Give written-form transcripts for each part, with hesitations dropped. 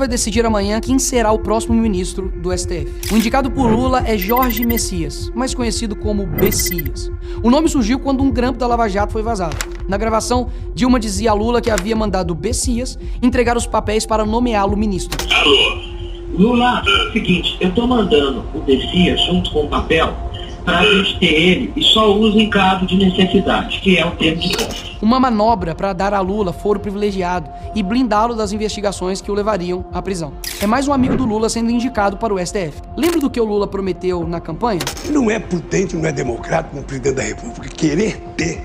vai decidir amanhã quem será o próximo ministro do STF. O indicado por Lula é Jorge Messias, mais conhecido como Bessias. O nome surgiu quando um grampo da Lava Jato foi vazado. Na gravação, Dilma dizia a Lula que havia mandado Bessias entregar os papéis para nomeá-lo ministro. Alô? Lula, seguinte, eu tô mandando o Bessias junto com o papel pra gente ter ele e só usa em caso de necessidade, que é o termo de posse. Uma manobra para dar a Lula foro privilegiado e blindá-lo das investigações que o levariam à prisão. É mais um amigo do Lula sendo indicado para o STF. Lembra do que o Lula prometeu na campanha? Não é prudente, não é democrático um presidente da República querer ter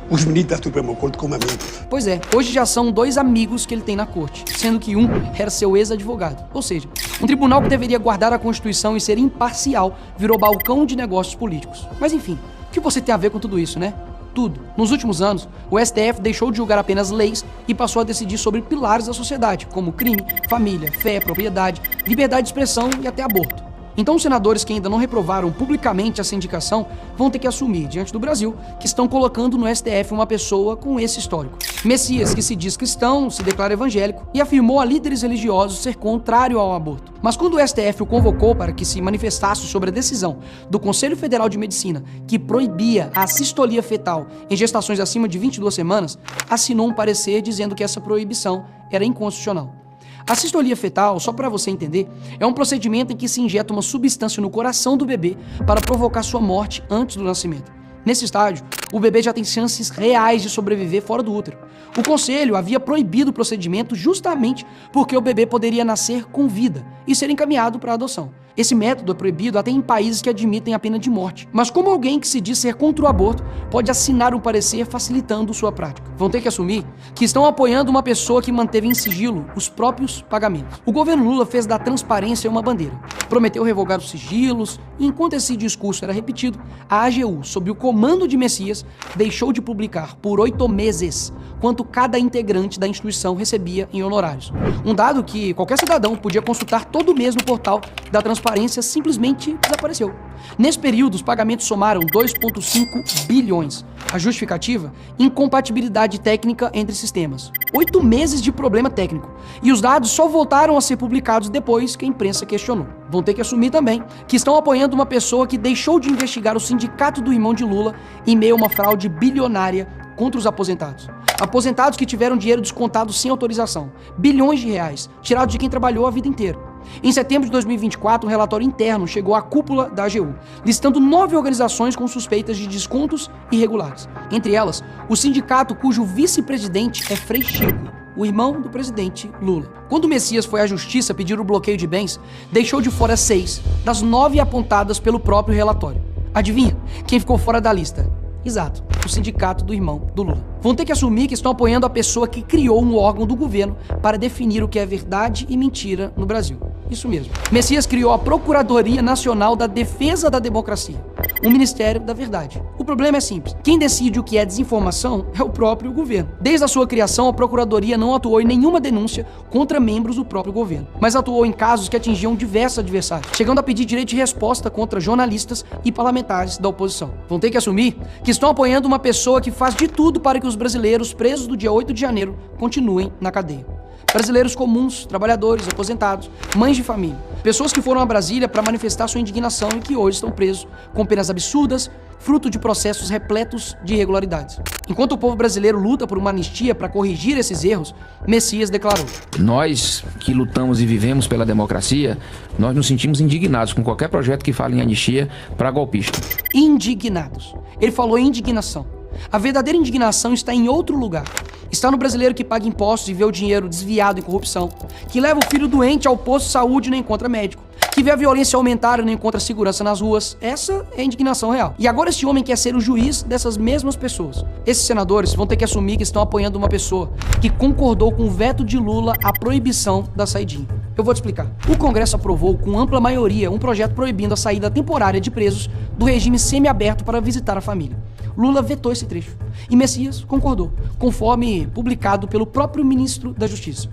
os ministros da Suprema Corte como amigos. Pois é, hoje já são 2 amigos que ele tem na corte, sendo que um era seu ex-advogado. Ou seja, um tribunal que deveria guardar a Constituição e ser imparcial virou balcão de negócios políticos. Mas enfim, o que você tem a ver com tudo isso, né? Tudo. Nos últimos anos, o STF deixou de julgar apenas leis e passou a decidir sobre pilares da sociedade, como crime, família, fé, propriedade, liberdade de expressão e até aborto. Então os senadores que ainda não reprovaram publicamente essa indicação vão ter que assumir, diante do Brasil, que estão colocando no STF uma pessoa com esse histórico. Messias, que se diz cristão, se declara evangélico e afirmou a líderes religiosos ser contrário ao aborto. Mas quando o STF o convocou para que se manifestasse sobre a decisão do Conselho Federal de Medicina que proibia a sistolia fetal em gestações acima de 22 semanas, assinou um parecer dizendo que essa proibição era inconstitucional. A sistolia fetal, só para você entender, é um procedimento em que se injeta uma substância no coração do bebê para provocar sua morte antes do nascimento. Nesse estágio, o bebê já tem chances reais de sobreviver fora do útero. O conselho havia proibido o procedimento justamente porque o bebê poderia nascer com vida e ser encaminhado para a adoção. Esse método é proibido até em países que admitem a pena de morte. Mas como alguém que se diz ser contra o aborto pode assinar um parecer facilitando sua prática? Vão ter que assumir que estão apoiando uma pessoa que manteve em sigilo os próprios pagamentos. O governo Lula fez da transparência uma bandeira. Prometeu revogar os sigilos e enquanto esse discurso era repetido, a AGU, sob o comando de Messias, deixou de publicar por 8 meses quanto cada integrante da instituição recebia em honorários. Um dado que qualquer cidadão podia consultar todo mês no portal da transparência simplesmente desapareceu. Nesse período, os pagamentos somaram 2,5 bilhões. A justificativa? Incompatibilidade técnica entre sistemas. 8 meses de problema técnico. E os dados só voltaram a ser publicados depois que a imprensa questionou. Vão ter que assumir também que estão apoiando uma pessoa que deixou de investigar o sindicato do irmão de Lula em meio a uma fraude bilionária contra os aposentados. Aposentados que tiveram dinheiro descontado sem autorização. Bilhões de reais, tirados de quem trabalhou a vida inteira. Em setembro de 2024, um relatório interno chegou à cúpula da AGU, listando 9 organizações com suspeitas de descontos irregulares. Entre elas, o sindicato cujo vice-presidente é Frei Chico, o irmão do presidente Lula. Quando o Messias foi à justiça pedir o bloqueio de bens, deixou de fora 6 das 9 apontadas pelo próprio relatório. Adivinha quem ficou fora da lista? Exato, o sindicato do irmão do Lula. Vão ter que assumir que estão apoiando a pessoa que criou um órgão do governo para definir o que é verdade e mentira no Brasil. Isso mesmo. Messias criou a Procuradoria Nacional da Defesa da Democracia, o Ministério da Verdade. O problema é simples. Quem decide o que é desinformação é o próprio governo. Desde a sua criação, a Procuradoria não atuou em nenhuma denúncia contra membros do próprio governo, mas atuou em casos que atingiam diversos adversários, chegando a pedir direito de resposta contra jornalistas e parlamentares da oposição. Vão ter que assumir que estão apoiando uma pessoa que faz de tudo para que os brasileiros presos do dia 8 de janeiro continuem na cadeia. Brasileiros comuns, trabalhadores, aposentados, mães de família. Pessoas que foram a Brasília para manifestar sua indignação e que hoje estão presos com penas absurdas, fruto de processos repletos de irregularidades. Enquanto o povo brasileiro luta por uma anistia para corrigir esses erros, Messias declarou: nós que lutamos e vivemos pela democracia, nós nos sentimos indignados com qualquer projeto que fale em anistia para golpista. Indignados. Ele falou em indignação. A verdadeira indignação está em outro lugar. Está no brasileiro que paga impostos e vê o dinheiro desviado em corrupção, que leva o filho doente ao posto de saúde e não encontra médico, que vê a violência aumentar e não encontra segurança nas ruas. Essa é a indignação real. E agora esse homem quer ser o juiz dessas mesmas pessoas. Esses senadores vão ter que assumir que estão apoiando uma pessoa que concordou com o veto de Lula à proibição da saidinha. Eu vou te explicar. O Congresso aprovou com ampla maioria um projeto proibindo a saída temporária de presos do regime semiaberto para visitar a família. Lula vetou esse trecho e Messias concordou, conforme publicado pelo próprio ministro da Justiça.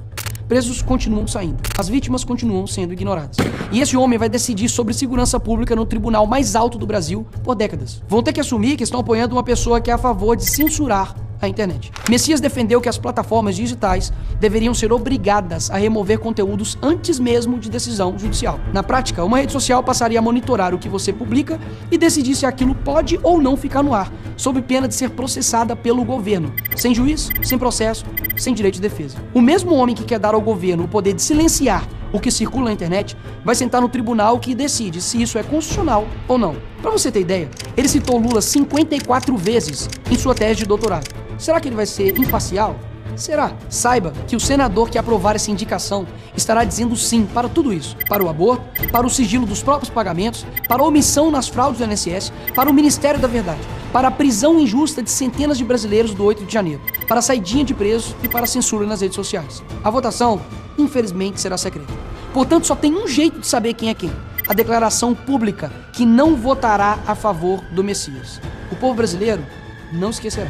Presos continuam saindo, as vítimas continuam sendo ignoradas. E esse homem vai decidir sobre segurança pública no tribunal mais alto do Brasil por décadas. Vão ter que assumir que estão apoiando uma pessoa que é a favor de censurar a internet. Messias defendeu que as plataformas digitais deveriam ser obrigadas a remover conteúdos antes mesmo de decisão judicial. Na prática, uma rede social passaria a monitorar o que você publica e decidir se aquilo pode ou não ficar no ar, sob pena de ser processada pelo governo, sem juiz, sem processo, sem direito de defesa. O mesmo homem que quer dar ao governo o poder de silenciar o que circula na internet vai sentar no tribunal que decide se isso é constitucional ou não. Para você ter ideia, ele citou Lula 54 vezes em sua tese de doutorado. Será que ele vai ser imparcial? Será? Saiba que o senador que aprovar essa indicação estará dizendo sim para tudo isso. Para o aborto, para o sigilo dos próprios pagamentos, para a omissão nas fraudes do INSS, para o Ministério da Verdade, para a prisão injusta de centenas de brasileiros do 8 de janeiro, para a saidinha de presos e para a censura nas redes sociais. A votação, infelizmente, será secreta. Portanto, só tem um jeito de saber quem é quem. A declaração pública que não votará a favor do Messias. O povo brasileiro não esquecerá.